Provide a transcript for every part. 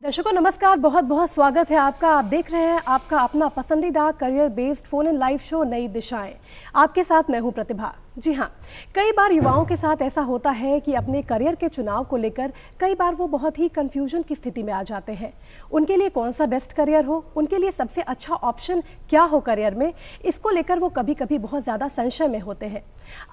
दर्शकों नमस्कार, बहुत बहुत स्वागत है आपका। आप देख रहे हैं आपका अपना पसंदीदा career based phone in live show नई दिशाएं। आपके साथ मैं हूं प्रतिभा। जी हाँ, कई बार युवाओं के साथ ऐसा होता है कि अपने करियर के चुनाव को लेकर कई बार वो बहुत ही कंफ्यूजन की स्थिति में आ जाते हैं। उनके लिए कौन सा बेस्ट करियर हो, उनके लिए सबसे अच्छा ऑप्शन क्या हो करियर में, इसको लेकर वो कभी कभी बहुत ज़्यादा संशय में होते हैं।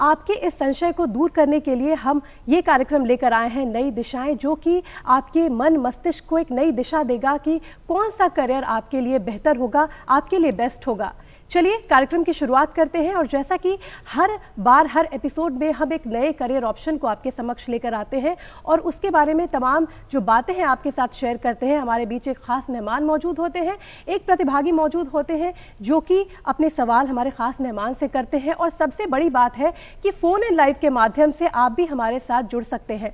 आपके इस संशय को दूर करने के लिए हम ये कार्यक्रम लेकर आए हैं नई दिशाएं, जो कि आपके मन मस्तिष्क को एक नई दिशा देगा कि कौन सा करियर आपके लिए बेहतर होगा, आपके लिए बेस्ट होगा। चलिए कार्यक्रम की शुरुआत करते हैं। और जैसा कि हर बार हर एपिसोड में हम एक नए करियर ऑप्शन को आपके समक्ष लेकर आते हैं और उसके बारे में तमाम जो बातें हैं आपके साथ शेयर करते हैं। हमारे बीच एक खास मेहमान मौजूद होते हैं, एक प्रतिभागी मौजूद होते हैं जो कि अपने सवाल हमारे खास मेहमान से करते हैं। और सबसे बड़ी बात है कि फोन इन लाइव के माध्यम से आप भी हमारे साथ जुड़ सकते हैं।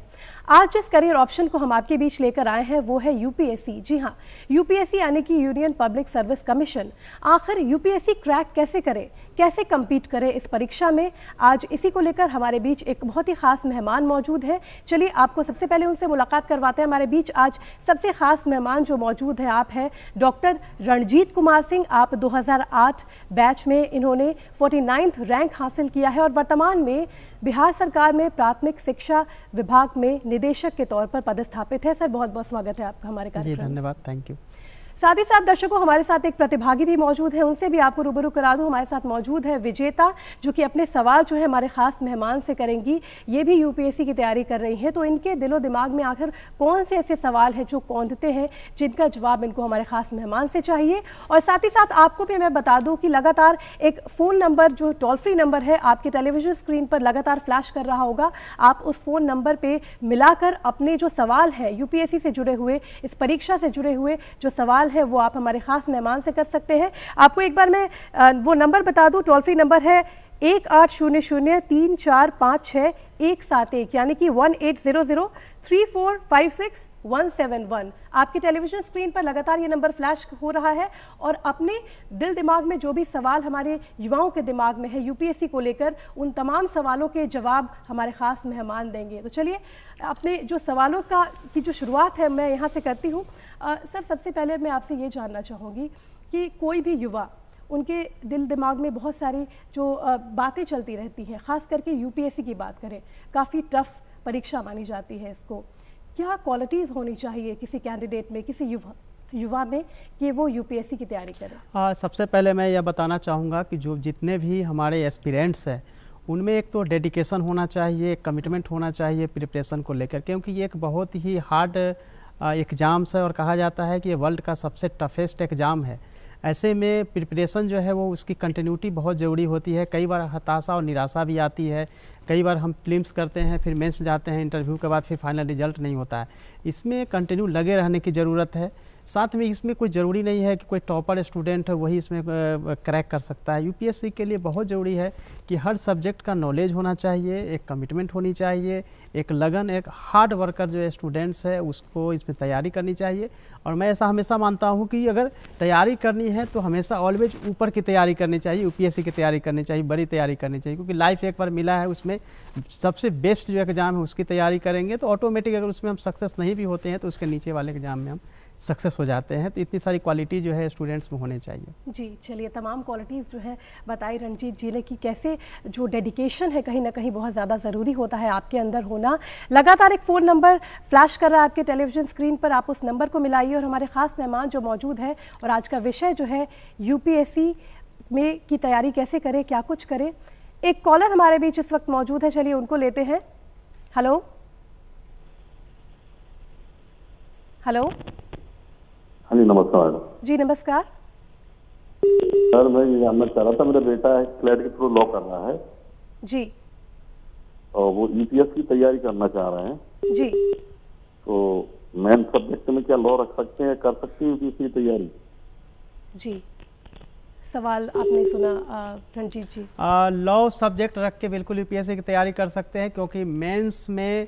आज जिस करियर ऑप्शन को हम आपके बीच लेकर आए हैं वो है यूपीएससी। जी हाँ, यूपीएससी यानी कि यूनियन पब्लिक सर्विस कमीशन। आखिर यूपीएससी क्रैक कैसे करें, कैसे compete करें इस परीक्षा में, आज इसी को लेकर हमारे बीच एक बहुत ही खास मेहमान मौजूद है। चलिए आपको सबसे पहले उनसे मुलाकात करवाते हैं। हमारे बीच आज सबसे खास मेहमान जो मौजूद है आप हैं डॉक्टर रणजीत कुमार सिंह। आप 2008 बैच में इन्होंने 49th रैंक हासिल किया है और वर्तमान में बिहार सरकार में प्राथमिक शिक्षा विभाग में निदेशक के तौर पर पदस्थापित है। सर बहुत बहुत स्वागत है आपका हमारे कार्यक्रम। जी धन्यवाद, थैंक यू। साथ ही साथ दर्शकों हमारे साथ एक प्रतिभागी भी मौजूद है, उनसे भी आपको रूबरू करा दूं। हमारे साथ मौजूद है विजेता, जो कि अपने सवाल जो है हमारे खास मेहमान से करेंगी। ये भी यूपीएससी की तैयारी कर रही हैं, तो इनके दिलो दिमाग में आखिर कौन से ऐसे सवाल हैं जो कौंधते हैं, जिनका जवाब इनको हमारे खास मेहमान से चाहिए। और साथ ही साथ आपको भी मैं बता दूं कि लगातार एक फ़ोन नंबर जो टोल फ्री नंबर है आपके टेलीविजन स्क्रीन पर लगातार फ्लैश कर रहा होगा। आप उस फ़ोन नंबर पर मिलाकर अपने जो सवाल है यूपीएससी से जुड़े हुए, इस परीक्षा से जुड़े हुए जो सवाल है वो आप हमारे खास मेहमान से कर सकते हैं। आपको एक बार मैं वो नंबर बता दूं, टोल फ्री नंबर है 1800-3456-171 यानी कि 1800-3456-171। आपके टेलीविजन स्क्रीन पर लगातार ये नंबर फ्लैश हो रहा है और अपने दिल दिमाग में जो भी सवाल हमारे युवाओं के दिमाग में है यूपीएससी को लेकर, उन तमाम सवालों के जवाब हमारे खास मेहमान देंगे। तो चलिए अपने जो सवालों की जो शुरुआत है मैं यहाँ से करती हूँ। सर सबसे पहले मैं आपसे ये जानना चाहूँगी कि कोई भी युवा, उनके दिल दिमाग में बहुत सारी जो बातें चलती रहती हैं, ख़ास करके यूपीएससी की बात करें, काफ़ी टफ परीक्षा मानी जाती है इसको। क्या क्वालिटीज़ होनी चाहिए किसी कैंडिडेट में, किसी युवा में कि वो यूपीएससी की तैयारी करें? सबसे पहले मैं यह बताना चाहूँगा कि जो जितने भी हमारे एस्पिरेंट्स हैं उनमें एक तो डेडिकेशन होना चाहिए, एक कमिटमेंट होना चाहिए प्रिपरेशन को लेकर, क्योंकि ये एक बहुत ही हार्ड एग्ज़ाम्स है और कहा जाता है कि ये वर्ल्ड का सबसे टफेस्ट एग्ज़ाम है। ऐसे में प्रिपरेशन जो है वो उसकी कंटिन्यूटी बहुत ज़रूरी होती है। कई बार हताशा और निराशा भी आती है, कई बार हम प्रीलिम्स करते हैं, फिर मेंस जाते हैं, इंटरव्यू के बाद फिर फाइनल रिजल्ट नहीं होता है। इसमें कंटिन्यू लगे रहने की ज़रूरत है। साथ में इसमें कोई ज़रूरी नहीं है कि कोई टॉपर स्टूडेंट है वही इसमें क्रैक कर सकता है। यूपीएससी के लिए बहुत ज़रूरी है कि हर सब्जेक्ट का नॉलेज होना चाहिए, एक कमिटमेंट होनी चाहिए, एक लगन, एक हार्ड वर्कर जो स्टूडेंट्स है उसको इसमें तैयारी करनी चाहिए। और मैं ऐसा हमेशा मानता हूँ कि अगर तैयारी करनी है तो हमेशा ऑलवेज ऊपर की तैयारी करनी चाहिए, यूपीएससी की तैयारी करनी चाहिए, बड़ी तैयारी करनी चाहिए, क्योंकि लाइफ एक बार मिला है, उसमें सबसे बेस्ट जो एग्ज़ाम है उसकी तैयारी करेंगे तो ऑटोमेटिक अगर उसमें हम सक्सेस नहीं भी होते हैं तो उसके नीचे वाले एग्ज़ाम में हम सक्सेस हो जाते हैं। तो इतनी सारी क्वालिटी जो है स्टूडेंट्स में होने चाहिए। जी चलिए, तमाम क्वालिटीज़ जो है बताई रणजीत जी ने कि कैसे जो डेडिकेशन है कहीं ना कहीं बहुत ज़्यादा ज़रूरी होता है आपके अंदर होना। लगातार एक फ़ोन नंबर फ्लैश कर रहा है आपके टेलीविज़न स्क्रीन पर, आप उस नंबर को मिलाइए और हमारे ख़ास मेहमान जो मौजूद है, और आज का विषय जो है यूपीएससी में की तैयारी कैसे करें, क्या कुछ करें। एक कॉलर हमारे बीच इस वक्त मौजूद है, चलिए उनको लेते हैं। Hello hello. हाँ जी नमस्कार। जी नमस्कार सर मैं ये जानना चाह रहा था, मेरा बेटा है क्लैट के थ्रू लॉ कर रहा है जी, और वो यूपीएस की तैयारी करना चाह रहे हैं जी। तो मेन सब्जेक्ट में क्या लॉ रख सकते हैं, कर सकते हैं यूपीएस की तैयारी? जी सवाल आपने सुना रणजीत जी। लॉ सब्जेक्ट रख के बिल्कुल यूपीएससी की तैयारी कर सकते हैं, क्योंकि मेंस में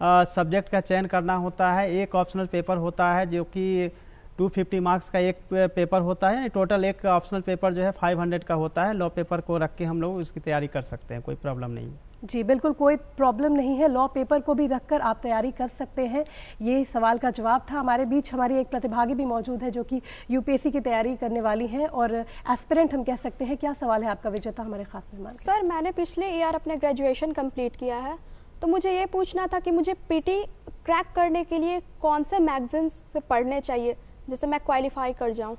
सब्जेक्ट का चयन करना होता है। एक ऑप्शनल पेपर होता है जो कि 250 मार्क्स का एक पेपर होता है, टोटल एक ऑप्शनल पेपर जो है 500 का होता है। लॉ पेपर को रख के हम लोग उसकी तैयारी कर सकते हैं, कोई प्रॉब्लम नहीं। जी बिल्कुल, कोई प्रॉब्लम नहीं है, लॉ पेपर को भी रखकर आप तैयारी कर सकते हैं। ये सवाल का जवाब था। हमारे बीच हमारी एक प्रतिभागी भी मौजूद है जो कि यूपीएससी की तैयारी करने वाली हैं और एस्पिरेंट हम कह सकते हैं। क्या सवाल है आपका विजेता हमारे खास मेहमान? सर, मैंने पिछले ईयर अपने ग्रेजुएशन कंप्लीट किया है, तो मुझे ये पूछना था कि मुझे पीटी क्रैक करने के लिए कौन से मैगजीन्स से पढ़ने चाहिए जिससे मैं क्वालिफाई कर जाऊँ?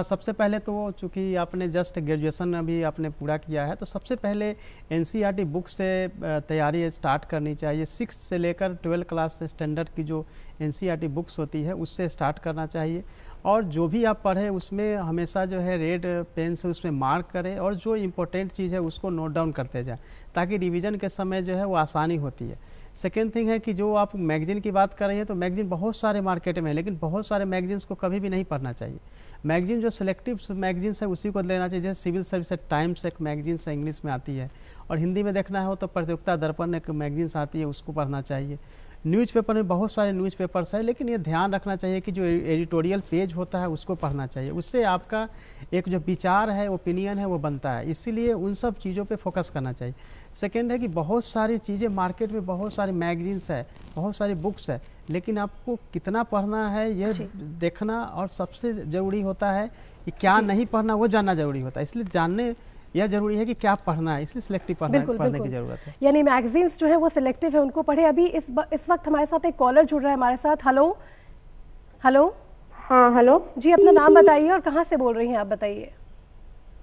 सबसे पहले तो चूँकि आपने जस्ट ग्रेजुएशन अभी आपने पूरा किया है, तो सबसे पहले एनसीईआरटी बुक से तैयारी स्टार्ट करनी चाहिए। 6 से लेकर 12 क्लास स्टैंडर्ड की जो एनसीईआरटी बुक्स होती है उससे स्टार्ट करना चाहिए। और जो भी आप पढ़ें उसमें हमेशा जो है रेड पेन से उसमें मार्क करें और जो इम्पोर्टेंट चीज़ है उसको नोट डाउन करते जाएं, ताकि रिवीजन के समय जो है वो आसानी होती है। सेकेंड थिंग है कि जो आप मैगजीन की बात कर रहे हैं, तो मैगजीन बहुत सारे मार्केट में है, लेकिन बहुत सारे मैगजीन्स को कभी भी नहीं पढ़ना चाहिए। मैगजीन जो सिलेक्टिव मैगजीन्स है उसी को लेना चाहिए। जैसे सिविल सर्विस टाइम्स एक मैगजीन्स है, इंग्लिश में आती है, और हिंदी में देखना हो तो प्रतियोगिता दर्पण एक मैगजीन्स आती है, उसको पढ़ना चाहिए। न्यूज़पेपर में बहुत सारे न्यूज़पेपर्स है, लेकिन ये ध्यान रखना चाहिए कि जो एडिटोरियल पेज होता है उसको पढ़ना चाहिए। उससे आपका एक जो विचार है, ओपिनियन है, वो बनता है, इसीलिए उन सब चीज़ों पे फोकस करना चाहिए। सेकेंड है कि बहुत सारी चीज़ें मार्केट में, बहुत सारी मैगजीन्स है, बहुत सारी बुक्स है, लेकिन आपको कितना पढ़ना है यह देखना, और सबसे ज़रूरी होता है कि क्या नहीं पढ़ना वो जानना ज़रूरी होता है। इसलिए जानने यह जरूरी है कि क्या पढ़ना है, इसलिए सिलेक्टिव पढ़ने की जरूरत है। यानी मैगजीन्स जो है वो सिलेक्टिव है, उनको पढ़े। अभी इस वक्त हमारे साथ एक कॉलर जुड़ रहा है हमारे साथ। Hello hello. हाँ हेलो जी, अपना नाम बताइए और कहाँ से बोल रही हैं आप, बताइए।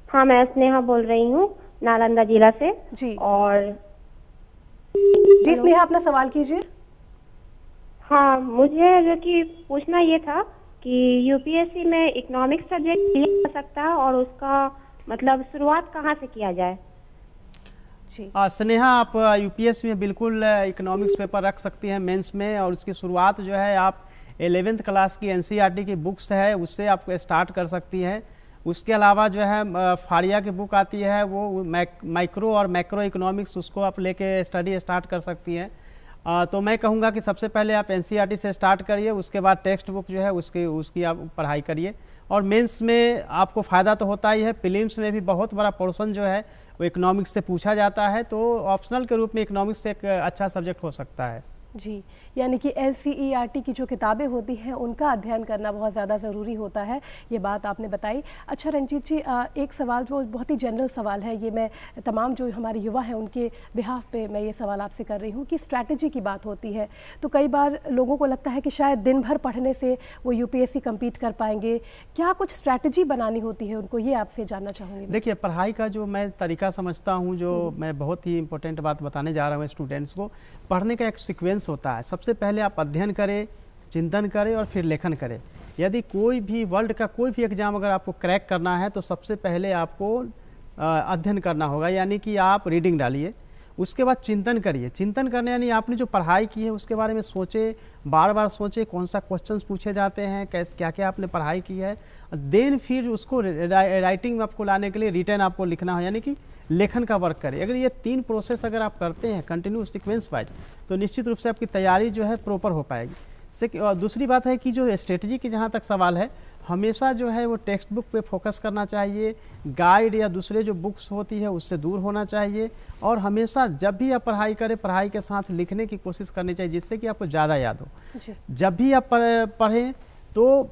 हाँ, मैं स्नेहा बोल रही हूँ, नालंदा जिला से। जी। और जी स्नेहा, अपना सवाल कीजिए। हाँ, मुझे जो कि पूछना ये था कि यूपीएससी में इकोनॉमिक्स सब्जेक्ट लिया जा सकता है और उसका मतलब शुरुआत कहाँ से किया जाए? जी स्नेहा, आप यूपीएससी में बिल्कुल इकोनॉमिक्स पेपर रख सकती हैं मेंस में, और उसकी शुरुआत जो है आप 11th क्लास की एनसीईआरटी की बुक्स है उससे आप स्टार्ट कर सकती हैं। उसके अलावा जो है फाड़िया की बुक आती है, वो माइक्रो और मैक्रो इकोनॉमिक्स, उसको आप लेके स्टडी स्टार्ट कर सकती हैं। तो मैं कहूँगा कि सबसे पहले आप एनसीईआरटी से स्टार्ट करिए, उसके बाद टेक्स्ट बुक जो है उसकी आप पढ़ाई करिए। और मेंस में आपको फ़ायदा तो होता ही है, प्रीलिम्स में भी बहुत बड़ा पोर्शन जो है वो इकोनॉमिक्स से पूछा जाता है, तो ऑप्शनल के रूप में इकोनॉमिक्स एक अच्छा सब्जेक्ट हो सकता है। जी, यानी कि एनसीईआरटी की जो किताबें होती हैं उनका अध्ययन करना बहुत ज़्यादा ज़रूरी होता है, ये बात आपने बताई। अच्छा रंजीत जी, एक सवाल जो बहुत ही जनरल सवाल है, ये मैं तमाम जो हमारे युवा हैं उनके बिहाफ पे मैं ये सवाल आपसे कर रही हूँ कि स्ट्रैटेजी की बात होती है, तो कई बार लोगों को लगता है कि शायद दिन भर पढ़ने से वो यूपीएससी कम्पीट कर पाएंगे। क्या कुछ स्ट्रैटेजी बनानी होती है उनको, ये आपसे जानना चाहूँगी। देखिए, पढ़ाई का जो मैं तरीका समझता हूँ, जो मैं बहुत ही इंपॉर्टेंट बात बताने जा रहा हूँ स्टूडेंट्स को, पढ़ने का एक सीक्वेंस होता है। सबसे पहले आप अध्ययन करें, चिंतन करें और फिर लेखन करें। यदि कोई भी वर्ल्ड का कोई भी एग्जाम अगर आपको क्रैक करना है तो सबसे पहले आपको अध्ययन करना होगा, यानी कि आप रीडिंग डालिए। उसके बाद चिंतन करिए। चिंतन करने यानी आपने जो पढ़ाई की है उसके बारे में सोचे, बार बार सोचे कौन सा क्वेश्चंस पूछे जाते हैं, कैसे क्या क्या आपने पढ़ाई की है। देन फिर उसको राइटिंग में आपको लाने के लिए रिटर्न आपको लिखना है, यानी कि लेखन का वर्क करें। अगर ये 3 प्रोसेस अगर आप करते हैं कंटिन्यूस सीक्वेंस वाइज, तो निश्चित रूप से आपकी तैयारी जो है प्रॉपर हो पाएगी। दूसरी बात है कि जो स्ट्रेटजी की जहाँ तक सवाल है, हमेशा जो है वो टेक्स्ट बुक पे फोकस करना चाहिए, गाइड या दूसरे जो बुक्स होती है उससे दूर होना चाहिए। और हमेशा जब भी आप पढ़ाई करें, पढ़ाई के साथ लिखने की कोशिश करनी चाहिए, जिससे कि आपको ज़्यादा याद हो। जब भी आप पढ़ें तो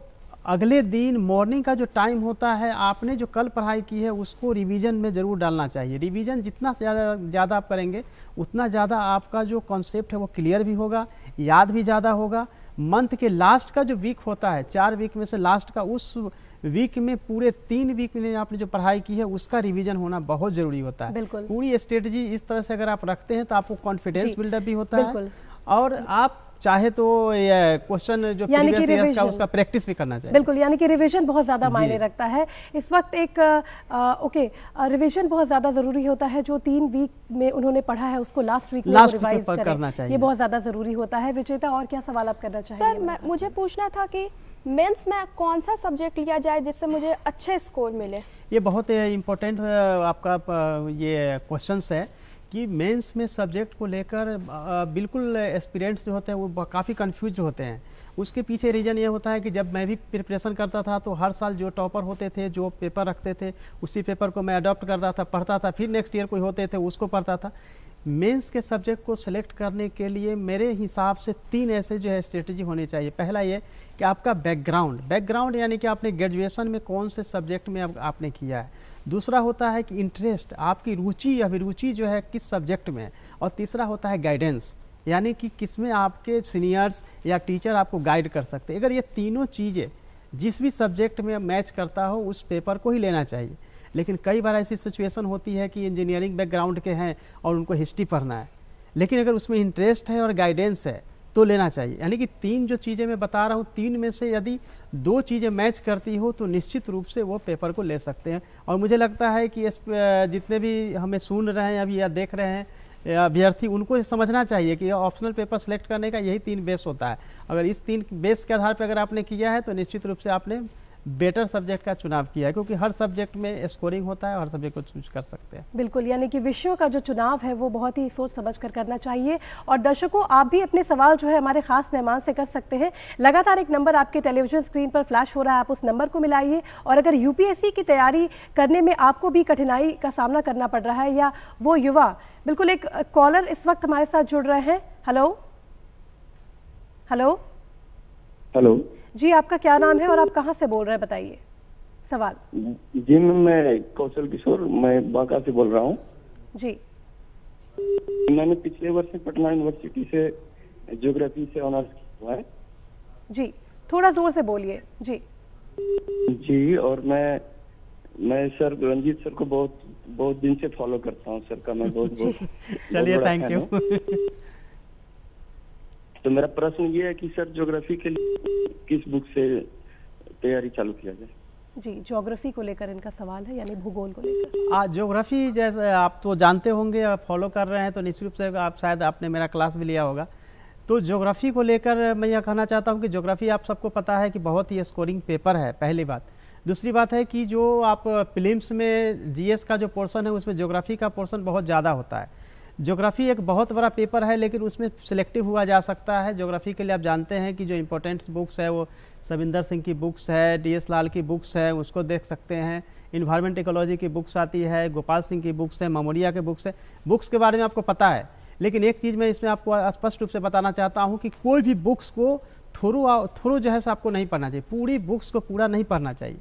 अगले दिन मॉर्निंग का जो टाइम होता है, आपने जो कल पढ़ाई की है उसको रिवीजन में ज़रूर डालना चाहिए। रिवीजन जितना ज़्यादा आप करेंगे उतना ज़्यादा आपका जो कॉन्सेप्ट है वो क्लियर भी होगा, याद भी ज़्यादा होगा। मंथ के लास्ट का जो वीक होता है, 4 वीक में से लास्ट का, उस वीक में पूरे 3 वीक में आपने जो पढ़ाई की है उसका रिवीजन होना बहुत ज़रूरी होता है। पूरी स्ट्रेटजी इस तरह से अगर आप रखते हैं तो आपको कॉन्फिडेंस बिल्डअप भी होता है, और आप चाहे तो ये क्वेश्चन जो प्रीवियस ईयर्स का उसका प्रैक्टिस भी करना चाहिए। बिल्कुल, यानी कि रिवीजन बहुत ज़्यादा मायने रखता है इस वक्त। एक रिवीजन बहुत ज़्यादा ज़रूरी होता है। जो 3 वीक में उन्होंने पढ़ा है उसको लास्ट वीक में रिवाइज करना चाहिए, ये बहुत ज़्यादा ज़रूरी होता है। विजेता, और क्या सवाल आप करना चाहेंगे? सर, मुझे पूछना था कि मेंस में कौन सा सब्जेक्ट लिया जाए जिससे मुझे अच्छे स्कोर मिले? ये बहुत इम्पोर्टेंट आपका ये क्वेश्चंस है कि मेंस में सब्जेक्ट को लेकर बिल्कुल एस्पिरेंट्स जो होते हैं वो काफ़ी कंफ्यूज होते हैं। उसके पीछे रीज़न ये होता है कि जब मैं भी प्रिपरेशन करता था तो हर साल जो टॉपर होते थे, जो पेपर रखते थे, उसी पेपर को मैं अडॉप्ट करता था, पढ़ता था, फिर नेक्स्ट ईयर कोई होते थे उसको पढ़ता था। मेंस के सब्जेक्ट को सिलेक्ट करने के लिए मेरे हिसाब से 3 ऐसे जो है स्ट्रेटजी होनी चाहिए। पहला ये कि आपका बैकग्राउंड यानी कि आपने ग्रेजुएशन में कौन से सब्जेक्ट में आपने किया है। दूसरा होता है कि इंटरेस्ट, आपकी रुचि अभिरुचि जो है किस सब्जेक्ट में है। और तीसरा होता है गाइडेंस, यानी कि किसमें आपके सीनियर्स या टीचर आपको गाइड कर सकते हैं। अगर ये तीनों चीज़ें जिस भी सब्जेक्ट में मैच करता हो उस पेपर को ही लेना चाहिए। लेकिन कई बार ऐसी सिचुएशन होती है कि इंजीनियरिंग बैकग्राउंड के हैं और उनको हिस्ट्री पढ़ना है, लेकिन अगर उसमें इंटरेस्ट है और गाइडेंस है तो लेना चाहिए। यानी कि 3 जो चीज़ें मैं बता रहा हूँ, 3 में से यदि 2 चीज़ें मैच करती हो तो निश्चित रूप से वो पेपर को ले सकते हैं। और मुझे लगता है कि जितने भी हमें सुन रहे हैं अभी या देख रहे हैं अभ्यर्थी, उनको समझना चाहिए कि ऑप्शनल पेपर सेलेक्ट करने का यही 3 बेस होता है। अगर इस 3 बेस के आधार पर अगर आपने किया है तो निश्चित रूप से आपने बेटर सब्जेक्ट का चुनाव किया है, क्योंकि हर सब्जेक्ट में स्कोरिंग होता है और हर सब्जेक्ट को चूज कर सकते हैं। बिल्कुल, यानी कि विषयों का जो चुनाव है वो बहुत ही सोच समझ कर करना चाहिए। और दर्शकों, आप भी अपने सवाल जो है हमारे खास मेहमान से कर सकते हैं। लगातार एक नंबर आपके टेलीविजन स्क्रीन पर फ्लैश हो रहा है, आप उस नंबर को मिलाइए। और अगर यूपीएससी की तैयारी करने में आपको भी कठिनाई का सामना करना पड़ रहा है, या वो युवा, बिल्कुल एक कॉलर इस वक्त हमारे साथ जुड़ रहे हैं। हेलो हेलो हेलो जी, आपका क्या नाम है और आप कहाँ से बोल रहे हैं, बताइए सवाल। जी मैं कौशल किशोर, मैं बांका से बोल रहा हूँ जी। मैंने पिछले वर्ष पटना यूनिवर्सिटी से ज्योग्राफी से ऑनर्स किया हुआ है जी, थोड़ा जोर से बोलिए जी। जी, और मैं सर रंजीत सर को बहुत दिन से फॉलो करता हूँ सर का, मैं बहुत चलिए, थैंक यू। तो मेरा प्रश्न ये है कि सर ज्योग्राफी के लिए किस बुक से तैयारी चालू किया जाए? जी, ज्योग्राफी को लेकर इनका सवाल है, यानी भूगोल को लेकर। ज्योग्राफी जैसे आप तो जानते होंगे, आप फॉलो कर रहे हैं तो निश्चित रूप से आप शायद आपने मेरा क्लास भी लिया होगा। तो ज्योग्राफी को लेकर मैं यह कहना चाहता हूं कि ज्योग्राफी आप सबको पता है कि बहुत ही स्कोरिंग पेपर है, पहली बात। दूसरी बात है कि जो आप प्रीलिम्स में जीएस का जो पोर्शन है उसमें ज्योग्राफी का पोर्शन बहुत ज़्यादा होता है। ज्योग्राफी एक बहुत बड़ा पेपर है, लेकिन उसमें सिलेक्टिव हुआ जा सकता है। ज्योग्राफी के लिए आप जानते हैं कि जो इम्पोर्टेंट बुक्स है वो सविंदर सिंह की बुक्स है, डीएस लाल की बुक्स है, उसको देख सकते हैं। इन्वायरमेंट इकोलॉजी की बुक्स आती है, गोपाल सिंह की बुक्स है, ममोरिया के बुक्स है। बुक्स के बारे में आपको पता है, लेकिन एक चीज़ मैं इसमें आपको स्पष्ट रूप से बताना चाहता हूँ कि कोई भी बुक्स को थ्रू जो है आपको नहीं पढ़ना चाहिए। पूरी बुक्स को पूरा नहीं पढ़ना चाहिए,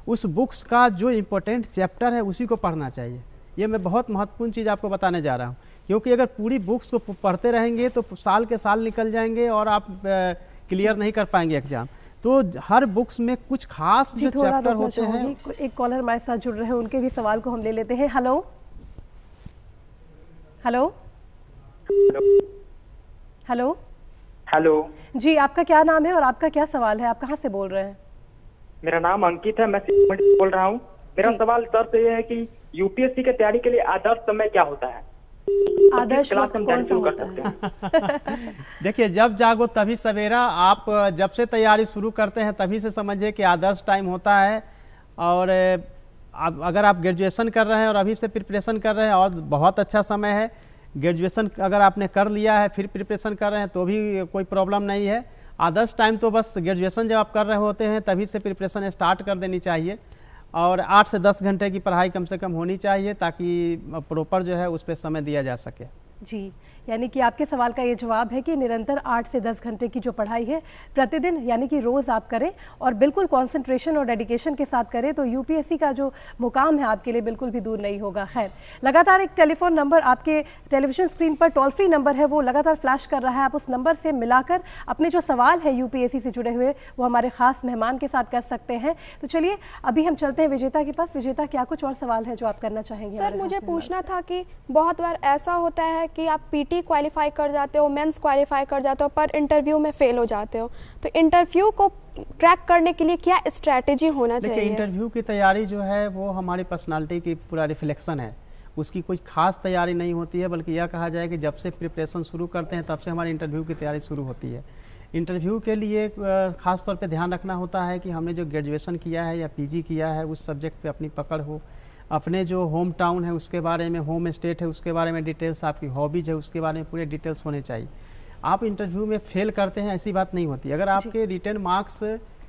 उस बुक्स का जो इम्पोर्टेंट चैप्टर है उसी को पढ़ना चाहिए। ये मैं बहुत महत्वपूर्ण चीज़ आपको बताने जा रहा हूँ, क्योंकि अगर पूरी बुक्स को पढ़ते रहेंगे तो साल के साल निकल जाएंगे और आप क्लियर नहीं कर पाएंगे एग्जाम। तो हर बुक्स में कुछ खास जो चैप्टर होते हैं। एक कॉलर हमारे साथ जुड़ रहे हैं, उनके भी सवाल को हम ले लेते हैं। हेलो हेलो हेलो हेलो जी, आपका क्या नाम है और आपका क्या सवाल है, आप कहाँ से बोल रहे हैं? मेरा नाम अंकित है, मैं सीतामढ़ी से बोल रहा हूँ। मेरा सवाल सर से ये है कि यूपीएससी की तैयारी के लिए आदर्श समय क्या होता है? आदर्श वक्त कौन सा होता है? देखिए, जब जागो तभी सवेरा। आप जब से तैयारी शुरू करते हैं तभी से समझिए कि आदर्श टाइम होता है। और अगर आप ग्रेजुएशन कर रहे हैं और अभी से प्रिपरेशन कर रहे हैं और बहुत अच्छा समय है। ग्रेजुएशन अगर आपने कर लिया है फिर प्रिपरेशन कर रहे हैं तो भी कोई प्रॉब्लम नहीं है। आदर्श टाइम तो बस ग्रेजुएशन जब आप कर रहे होते हैं तभी से प्रिपरेशन स्टार्ट कर देनी चाहिए। और 8 से 10 घंटे की पढ़ाई कम से कम होनी चाहिए, ताकि प्रॉपर जो है उस पर समय दिया जा सके। जी, यानी कि आपके सवाल का ये जवाब है कि निरंतर 8 से 10 घंटे की जो पढ़ाई है प्रतिदिन, यानी कि रोज़ आप करें और बिल्कुल कंसंट्रेशन और डेडिकेशन के साथ करें, तो यूपीएससी का जो मुकाम है आपके लिए बिल्कुल भी दूर नहीं होगा। खैर, लगातार एक टेलीफोन नंबर आपके टेलीविजन स्क्रीन पर टोल फ्री नंबर है वो लगातार फ्लैश कर रहा है। आप उस नंबर से मिलाकर अपने जो सवाल है यूपीएससी से जुड़े हुए वो हमारे खास मेहमान के साथ कर सकते हैं। तो चलिए अभी हम चलते हैं विजेता के पास। विजेता, क्या कुछ और सवाल है जो आप करना चाहेंगे? सर, मुझे पूछना था कि बहुत बार ऐसा होता है कि आप पीटी क्वालिफाई कर जाते हो, मेंस क्वालिफाई कर जाते हो, पर इंटरव्यू में फेल हो जाते हो, तो इंटरव्यू को क्रैक करने के लिए क्या स्ट्रैटेजी होना चाहिए? देखिए, इंटरव्यू की तैयारी जो है वो हमारी पर्सनालिटी की पूरा रिफ्लेक्शन है। उसकी कोई खास तैयारी नहीं होती है, बल्कि यह कहा जाए कि जब से प्रिपरेशन शुरू करते हैं तब से हमारी इंटरव्यू की तैयारी शुरू होती है। इंटरव्यू के लिए खास तौर पे ध्यान रखना होता है कि हमने जो ग्रेजुएशन किया है या पीजी किया है उस सब्जेक्ट पे अपनी पकड़ हो, अपने जो होम टाउन है उसके बारे में, होम स्टेट है उसके बारे में डिटेल्स, आपकी हॉबीज है उसके बारे में पूरे डिटेल्स होने चाहिए। आप इंटरव्यू में फेल करते हैं ऐसी बात नहीं होती। अगर आपके रिटर्न मार्क्स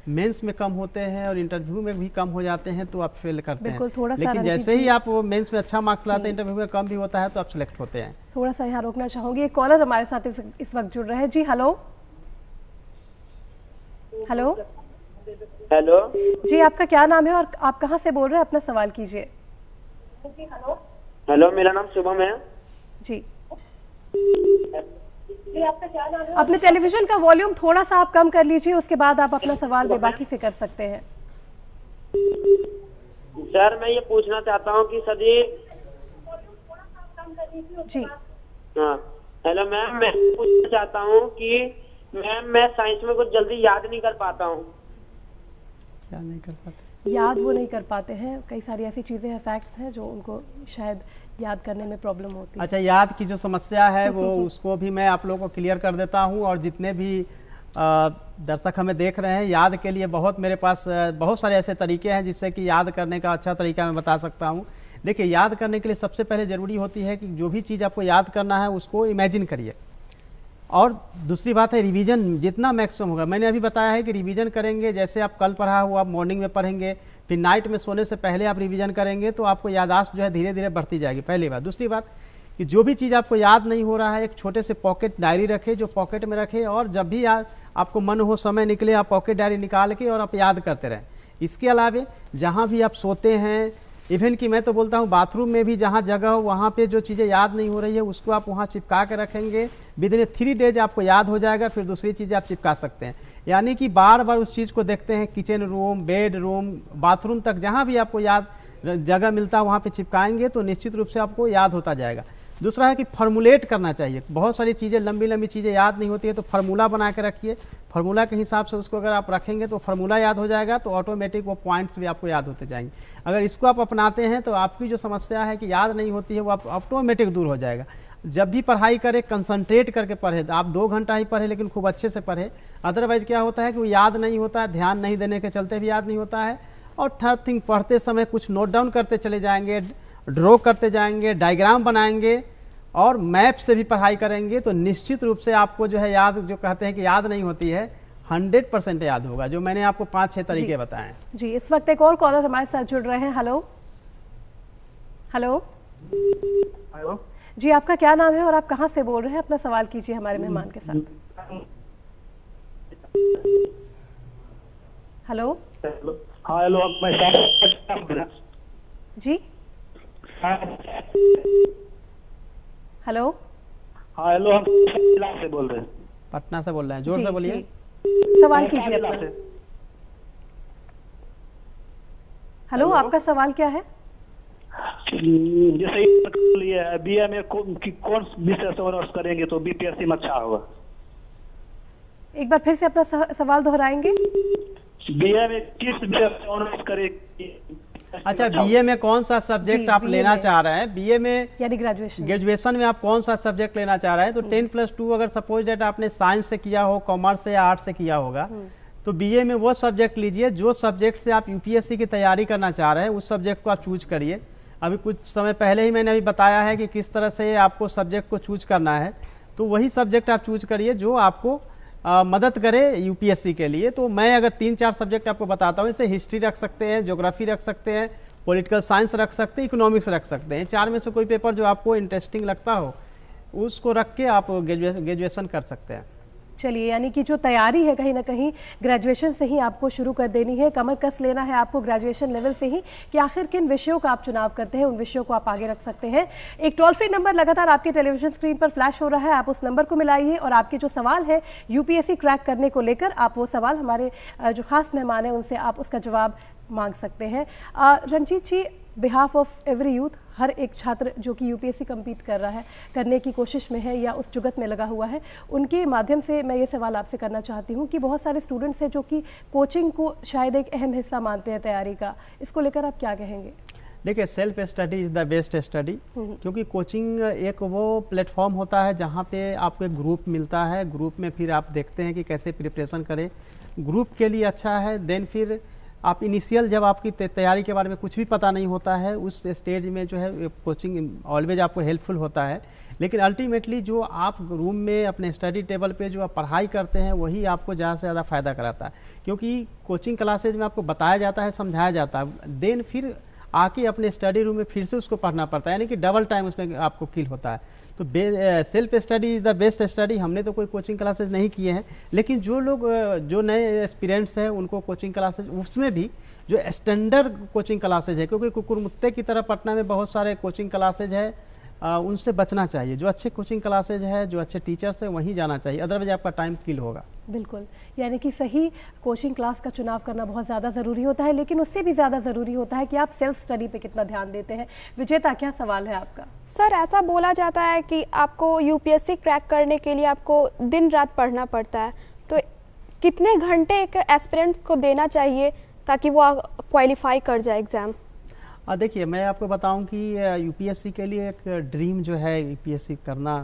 मेंस में कम होते हैं और इंटरव्यू में भी कम हो जाते हैं तो आप फेल करते हैं। बिल्कुल, थोड़ा सा लेकिन रणजीत जैसे ही जी। आप वो मेंस में अच्छा मार्क्स लाते हैं, इंटरव्यू में कम भी होता है तो आप सिलेक्ट होते हैं। थोड़ा सा यहाँ रोकना चाहूंगी, एक कॉलर हमारे साथ इस वक्त जुड़ रहे हैं। जी हेलो। हेलो हेलो जी, आपका क्या नाम है और आप कहाँ से बोल रहे हैं? अपना सवाल कीजिए। हेलो, मेरा नाम शुभम है। जी, अपने टेलीविजन का वॉल्यूम थोड़ा सा आप कम कर लीजिए, उसके बाद आप अपना सवाल बेबाकी से कर सकते हैं। सर मैं ये पूछना चाहता हूँ कि सर जी। जी हाँ हेलो मैम, मैं पूछना चाहता हूँ कि मैम मैं साइंस में कुछ जल्दी याद नहीं कर पाता हूँ। क्या नहीं कर पाते? याद वो नहीं कर पाते हैं, कई सारी ऐसी चीज़ें हैं, फैक्ट्स हैं जो उनको शायद याद करने में प्रॉब्लम होती है। अच्छा, याद की जो समस्या है वो उसको भी मैं आप लोगों को क्लियर कर देता हूँ। और जितने भी दर्शक हमें देख रहे हैं, याद के लिए मेरे पास बहुत सारे ऐसे तरीके हैं जिससे कि याद करने का अच्छा तरीका मैं बता सकता हूँ। देखिए, याद करने के लिए सबसे पहले ज़रूरी होती है कि जो भी चीज़ आपको याद करना है उसको इमेजिन करिए। और दूसरी बात है रिवीजन जितना मैक्सिमम होगा। मैंने अभी बताया है कि रिवीजन करेंगे, जैसे आप कल पढ़ा हुआ आप मॉर्निंग में पढ़ेंगे, फिर नाइट में सोने से पहले आप रिवीजन करेंगे तो आपको याददाश्त जो है धीरे धीरे बढ़ती जाएगी, पहली बात। दूसरी बात कि जो भी चीज़ आपको याद नहीं हो रहा है, एक छोटे से पॉकेट डायरी रखें, जो पॉकेट में रखें, और जब भी आपको मन हो, समय निकले, आप पॉकेट डायरी निकाल के और आप याद करते रहें। इसके अलावा जहाँ भी आप सोते हैं, इवन कि मैं तो बोलता हूँ बाथरूम में भी जहाँ जगह हो वहाँ पे जो चीज़ें याद नहीं हो रही है उसको आप वहाँ चिपका के रखेंगे। विदिन 3 डेज आपको याद हो जाएगा, फिर दूसरी चीज़ें आप चिपका सकते हैं। यानी कि बार बार उस चीज़ को देखते हैं, kitchen room, bed room, bathroom तक जहाँ भी आपको याद जगह मिलता है वहाँ पे चिपकाएंगे तो निश्चित रूप से आपको याद होता जाएगा। दूसरा है कि फॉर्मुलेट करना चाहिए। बहुत सारी चीज़ें, लंबी लंबी चीज़ें याद नहीं होती है तो फार्मूला बना के रखिए। फार्मूला के हिसाब से उसको अगर आप रखेंगे तो फार्मूला याद हो जाएगा, तो ऑटोमेटिक वो पॉइंट्स भी आपको याद होते जाएंगे। अगर इसको आप अपनाते हैं तो आपकी जो समस्या है कि याद नहीं होती है वो आप ऑटोमेटिक दूर हो जाएगा। जब भी पढ़ाई करें कंसंट्रेट करके पढ़े। आप 2 घंटा ही पढ़े लेकिन खूब अच्छे से पढ़े, अदरवाइज क्या होता है कि वो याद नहीं होता है, ध्यान नहीं देने के चलते भी याद नहीं होता है। और थर्ड थिंग, पढ़ते समय कुछ नोट डाउन करते चले जाएंगे, ड्रॉ करते जाएंगे, डायग्राम बनाएंगे और मैप से भी पढ़ाई करेंगे तो निश्चित रूप से आपको जो है याद, जो कहते हैं कि याद नहीं होती है, 100% याद होगा, जो मैंने आपको 5-6 तरीके बताए हैं। जी, इस वक्त एक और कॉलर हमारे साथ जुड़ रहे हैं। हेलो हेलो हेलो जी, आपका क्या नाम है और आप कहाँ से बोल रहे हैं? अपना सवाल कीजिए हमारे मेहमान के साथ। हेलो हाँ हेलो, अब मैं जी, हेलो हाँ हेलो, हम से बोल रहे हैं। पटना से बोल रहे हैं, जोर जी, से बोलिए। जी। सवाल कीजिए अपना। हेलो, आपका सवाल क्या है? जैसे लिए बीए में कौन विषय से ऑनर्स करेंगे तो बीपीएससी में अच्छा होगा। एक बार फिर से अपना सवाल दोहराएंगे? बीए में किस विषय से ऑनर्स करेंगे? अच्छा, बीए में कौन सा सब्जेक्ट आप लेना चाह रहे हैं? बीए में यानी ग्रेजुएशन में आप कौन सा सब्जेक्ट लेना चाह रहे हैं? तो 10+2 अगर सपोज डेट आपने साइंस से किया हो, कॉमर्स से या आर्ट्स से किया होगा, तो बीए में वो सब्जेक्ट लीजिए जो सब्जेक्ट से आप यूपीएससी की तैयारी करना चाह रहे हैं, उस सब्जेक्ट को आप चूज करिए। अभी कुछ समय पहले ही मैंने अभी बताया है कि किस तरह से आपको सब्जेक्ट को चूज करना है, तो वही सब्जेक्ट आप चूज करिए जो आपको मदद करे यूपीएससी के लिए। तो मैं अगर 3-4 सब्जेक्ट आपको बताता हूँ, इसे हिस्ट्री रख सकते हैं, ज्योग्राफी रख सकते हैं, पॉलिटिकल साइंस रख सकते हैं, इकोनॉमिक्स रख सकते हैं। 4 में से कोई पेपर जो आपको इंटरेस्टिंग लगता हो उसको रख के आप ग्रेजुएशन कर सकते हैं। चलिए, यानी कि जो तैयारी है कहीं ना कहीं ग्रेजुएशन से ही आपको शुरू कर देनी है, कमर कस लेना है आपको ग्रेजुएशन लेवल से ही कि आखिर किन विषयों का आप चुनाव करते हैं, उन विषयों को आप आगे रख सकते हैं। एक टोल फ्री नंबर लगातार आपके टेलीविजन स्क्रीन पर फ्लैश हो रहा है, आप उस नंबर को मिलाइए और आपके जो सवाल है यूपीएससी क्रैक करने को लेकर, आप वो सवाल हमारे जो खास मेहमान हैं उनसे आप उसका जवाब मांग सकते हैं। रणजीत जी, बिहाफ ऑफ एवरी यूथ, हर एक छात्र जो कि यूपीएससी कम्पीट कर रहा है, करने की कोशिश में है या उस जुगत में लगा हुआ है, उनके माध्यम से मैं ये सवाल आपसे करना चाहती हूँ कि बहुत सारे स्टूडेंट्स हैं जो कि कोचिंग को शायद एक अहम हिस्सा मानते हैं तैयारी का, इसको लेकर आप क्या कहेंगे? देखिए, self study is the best study, क्योंकि कोचिंग एक वो प्लेटफॉर्म होता है जहाँ पे आपको एक ग्रुप मिलता है, ग्रुप में फिर आप देखते हैं कि कैसे प्रिपरेशन करें, ग्रुप के लिए अच्छा है। देन फिर आप इनिशियल जब आपकी तैयारी के बारे में कुछ भी पता नहीं होता है, उस स्टेज में जो है कोचिंग ऑलवेज आपको हेल्पफुल होता है। लेकिन अल्टीमेटली जो आप रूम में अपने स्टडी टेबल पे जो आप पढ़ाई करते हैं वही आपको ज़्यादा से ज़्यादा फ़ायदा कराता है, क्योंकि कोचिंग क्लासेज में आपको बताया जाता है, समझाया जाता है, देन फिर आके अपने स्टडी रूम में फिर से उसको पढ़ना पड़ता है, यानी कि डबल टाइम उसमें आपको किल होता है। तो self study is the best study. हमने तो कोई कोचिंग क्लासेज नहीं किए हैं, लेकिन जो लोग जो नए एस्पिरेंट्स हैं उनको कोचिंग क्लासेज, उसमें भी जो स्टैंडर्ड कोचिंग क्लासेज है, क्योंकि कुकुरमुत्ते की तरह पटना में बहुत सारे कोचिंग क्लासेज है, उनसे बचना चाहिए। जो अच्छे कोचिंग क्लासेज है, जो अच्छे टीचर्स हैं, वहीं जाना चाहिए, अदरवाइज आपका टाइम किल होगा। बिल्कुल, यानी कि सही कोचिंग क्लास का चुनाव करना बहुत ज़्यादा ज़रूरी होता है, लेकिन उससे भी ज़्यादा ज़रूरी होता है कि आप सेल्फ स्टडी पे कितना ध्यान देते हैं। विजेता, क्या सवाल है आपका? सर, ऐसा बोला जाता है कि आपको यूपीएससी क्रैक करने के लिए आपको दिन रात पढ़ना पड़ता है, तो कितने घंटे एक एस्पिरेंट्स को देना चाहिए ताकि वो क्वालिफाई कर जाए एग्ज़ाम? देखिए, मैं आपको बताऊं कि यूपीएससी के लिए एक ड्रीम जो है यूपीएससी करना,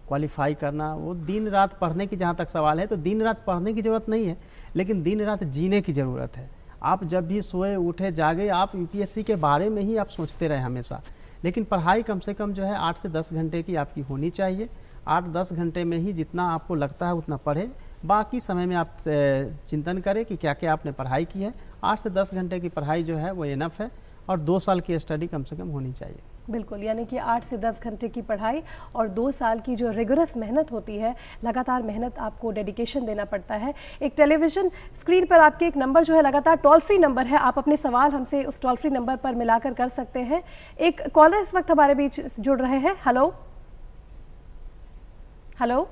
क्वालिफाई करना, वो दिन रात पढ़ने की जहाँ तक सवाल है तो दिन रात पढ़ने की ज़रूरत नहीं है, लेकिन दिन रात जीने की ज़रूरत है। आप जब भी सोए उठे जागे, आप यूपीएससी के बारे में ही आप सोचते रहे हमेशा। लेकिन पढ़ाई कम से कम जो है 8 से 10 घंटे की आपकी होनी चाहिए। 8-10 घंटे में ही जितना आपको लगता है उतना पढ़े, बाकी समय में आप चिंतन करें कि क्या क्या आपने पढ़ाई की है। 8 से 10 घंटे की पढ़ाई जो है वो इनफ है, और 2 साल की स्टडी कम से कम होनी चाहिए। बिल्कुल, यानी कि 8 से 10 घंटे की पढ़ाई और 2 साल की जो रिगरस मेहनत होती है, लगातार मेहनत, आपको डेडिकेशन देना पड़ता है। एक टेलीविज़न स्क्रीन पर आपके एक नंबर जो है लगातार टोल फ्री नंबर है, आप अपने सवाल हमसे उस टोल फ्री नंबर पर मिलाकर कर सकते हैं। एक कॉलर इस वक्त हमारे बीच जुड़ रहे हैं। हेलो हेलो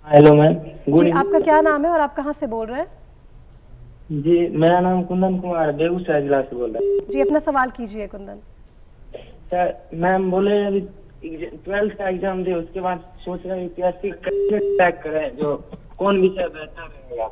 हेलो मैम, जी, आपका क्या नाम है और आप कहाँ से बोल रहे हैं? जी, मेरा नाम कुंदन कुमार, बेगूसराय जिला से बोल रहे हैं। जी, अपना सवाल कीजिए कुंदन। सर, मैम बोले अभी 12th का एग्जाम दे, उसके बाद सोच रहे हैं यूपीएससी कैसे क्रैक करें, जो कौन विषय बेहतर रहेगा?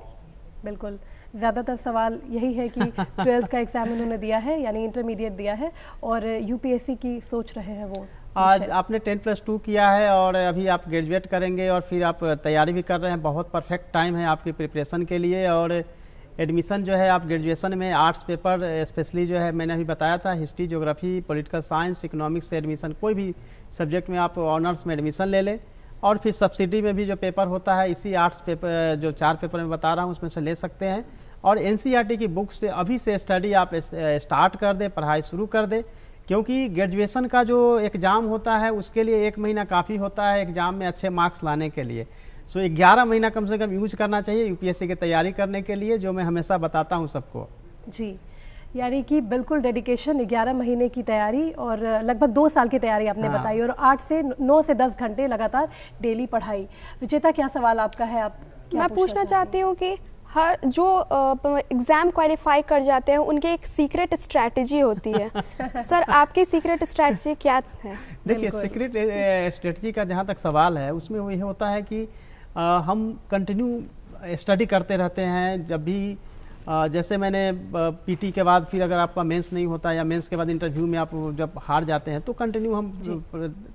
बिल्कुल, ज़्यादातर सवाल यही है कि 12th का एग्ज़ाम उन्होंने दिया है, यानी इंटरमीडिएट दिया है, और यूपीएससी की सोच रहे हैं वो। आज आपने 10+2 किया है और अभी आप ग्रेजुएट करेंगे और फिर आप तैयारी भी कर रहे हैं। बहुत परफेक्ट टाइम है आपकी प्रिपरेशन के लिए। और एडमिशन जो है आप ग्रेजुएशन में आर्ट्स पेपर स्पेशली जो है, मैंने अभी बताया था, history, geography, political science, economics से एडमिशन, कोई भी सब्जेक्ट में आप ऑनर्स में एडमिशन ले लें। और फिर सब्सिडी में भी जो पेपर होता है, इसी आर्ट्स पेपर जो 4 पेपर में बता रहा हूँ उसमें से ले सकते हैं। और एनसीईआरटी की बुक से अभी से स्टडी आप स्टार्ट कर दें, पढ़ाई शुरू कर दें, क्योंकि ग्रेजुएशन का जो एग्ज़ाम होता है उसके लिए 1 महीना काफ़ी होता है एग्ज़ाम में अच्छे मार्क्स लाने के लिए। सो 11 महीना कम से कम यूज करना चाहिए यूपीएससी की तैयारी करने के लिए, जो मैं हमेशा बताता हूँ सबको। जी, यानी कि बिल्कुल डेडिकेशन, 11 महीने की तैयारी और लगभग 2 साल की तैयारी आपने बताई, और 9 से 10 घंटे लगातार डेली पढ़ाई। विजेता, क्या सवाल आपका है? आप मैं पूछना चाहती हूँ कि हर जो एग्ज़ाम क्वालिफाई कर जाते हैं उनकी एक सीक्रेट स्ट्रैटेजी होती है। सर, आपकी सीक्रेट स्ट्रैटेजी क्या है? देखिए, सीक्रेट स्ट्रैटेजी का जहाँ तक सवाल है, उसमें वो ये होता है कि हम कंटिन्यू स्टडी करते रहते हैं। जब भी जैसे मैंने पीटी के बाद फिर अगर आपका मेंस नहीं होता या मेंस के बाद इंटरव्यू में आप जब हार जाते हैं, तो कंटिन्यू हम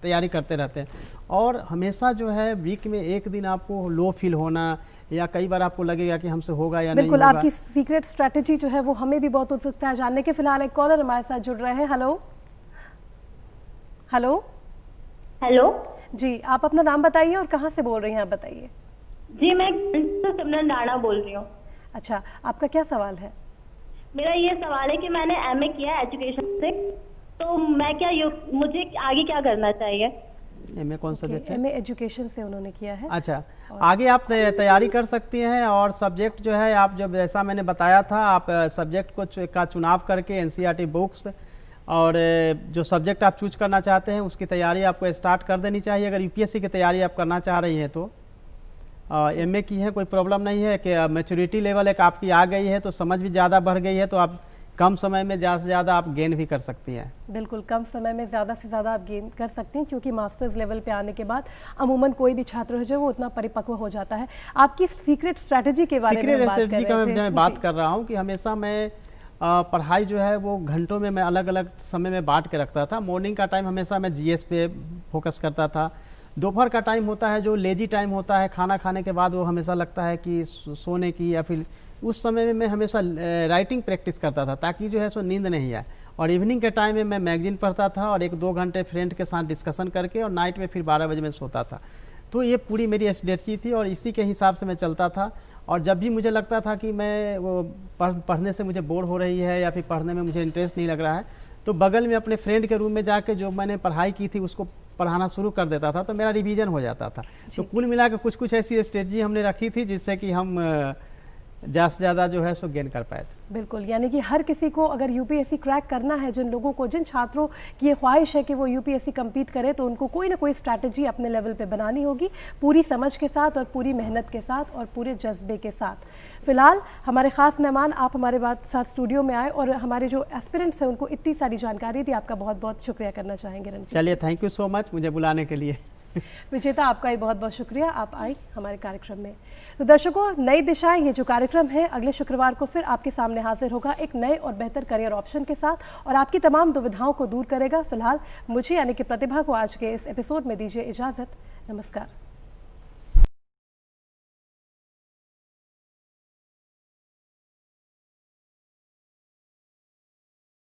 तैयारी करते रहते हैं। और हमेशा जो है वीक में एक दिन आपको लो फील होना, या कई बार आपको लगेगा कि हमसे होगा या नहीं होगा। बिल्कुल, आपकी सीक्रेट स्ट्रैटेजी जो है वो हमें भी बहुत उत्सुकता है जानने के। फिलहाल एक कॉलर हमारे साथ जुड़ रहे हैं। हेलो हेलो हेलो जी, आप अपना नाम बताइए और कहाँ से बोल रही हैं, आप बताइए। जी, मैं सिमरन राणा बोल रही हूँ। अच्छा, आपका क्या सवाल है? मेरा ये सवाल है कि मैंने एमए किया है एजुकेशन से, तो मैं मुझे आगे क्या करना चाहिए? एमए कौन सा सब्जेक्ट है? एमए एजुकेशन से उन्होंने किया है। अच्छा, आगे आप तैयारी कर सकती हैं। और सब्जेक्ट जो है, आप जब जैसा मैंने बताया था, आप सब्जेक्ट का चुनाव करके एनसीईआरटी बुक्स और जो सब्जेक्ट आप चूज करना चाहते हैं उसकी तैयारी आपको स्टार्ट कर देनी चाहिए। अगर यूपीएससी की तैयारी आप करना चाह रही हैं तो एमए की है, कोई प्रॉब्लम नहीं है कि मैच्योरिटी लेवल एक आपकी आ गई है, तो समझ भी ज़्यादा बढ़ गई है, तो आप कम समय में ज़्यादा से ज़्यादा आप गेन भी कर सकती हैं। बिल्कुल, कम समय में ज़्यादा से ज़्यादा आप गेन कर सकती हैं, क्योंकि मास्टर्स लेवल पे आने के बाद अमूमन कोई भी छात्र हो जो वो उतना परिपक्व हो जाता है। आपकी सीक्रेट स्ट्रैटेजी के बारे में बात कर रहा हूँ कि हमेशा मैं पढ़ाई जो है वो घंटों में मैं अलग अलग समय में बांट के रखता था। मॉर्निंग का टाइम हमेशा मैं जीएस पे फोकस करता था, दोपहर का टाइम होता है जो लेजी टाइम होता है, खाना खाने के बाद वो हमेशा लगता है कि सोने की, या फिर उस समय में मैं हमेशा राइटिंग प्रैक्टिस करता था ताकि जो है सो नींद नहीं आए। और इवनिंग के टाइम में मैं मैगजीन पढ़ता था और 1-2 घंटे फ्रेंड के साथ डिस्कशन करके, और नाइट में फिर 12 बजे मैं सोता था। तो ये पूरी मेरी स्ट्रेटजी थी और इसी के हिसाब से मैं चलता था। और जब भी मुझे लगता था कि मैं वो पढ़ने से मुझे बोर हो रही है या फिर पढ़ने में मुझे इंटरेस्ट नहीं लग रहा है, तो बगल में अपने फ्रेंड के रूम में जाके जो मैंने पढ़ाई की थी उसको पढ़ाना शुरू कर देता था, तो मेरा रिवीजन हो जाता था। तो कुल मिला के कुछ ऐसी स्ट्रेटजी हमने रखी थी जिससे कि हम ज़्यादा से ज़्यादा जो है सो गेन कर पाए थे। बिल्कुल, यानी कि हर किसी को अगर यूपीएससी क्रैक करना है, जिन लोगों को, जिन छात्रों की ये ख्वाहिश है कि वो यूपीएससी कम्पीट करे, तो उनको कोई ना कोई स्ट्रैटेजी अपने लेवल पे बनानी होगी, पूरी समझ के साथ और पूरी मेहनत के साथ और पूरे जज्बे के साथ। फिलहाल हमारे ख़ास मेहमान आप हमारे साथ स्टूडियो में आए और हमारे जो एस्पिरेंट्स हैं उनको इतनी सारी जानकारी दी, आपका बहुत बहुत शुक्रिया करना चाहेंगे रंजीत। चलिए, थैंक यू सो मच मुझे बुलाने के लिए। विजेता, आपका ही बहुत बहुत शुक्रिया, आप आई हमारे कार्यक्रम में। तो दर्शकों, नई दिशाएं ये जो कार्यक्रम है अगले शुक्रवार को फिर आपके सामने हाजिर होगा एक नए और बेहतर करियर ऑप्शन के साथ और आपकी तमाम दुविधाओं को दूर करेगा। फिलहाल मुझे यानी कि प्रतिभा को आज के इस एपिसोड में दीजिए इजाज़त। नमस्कार।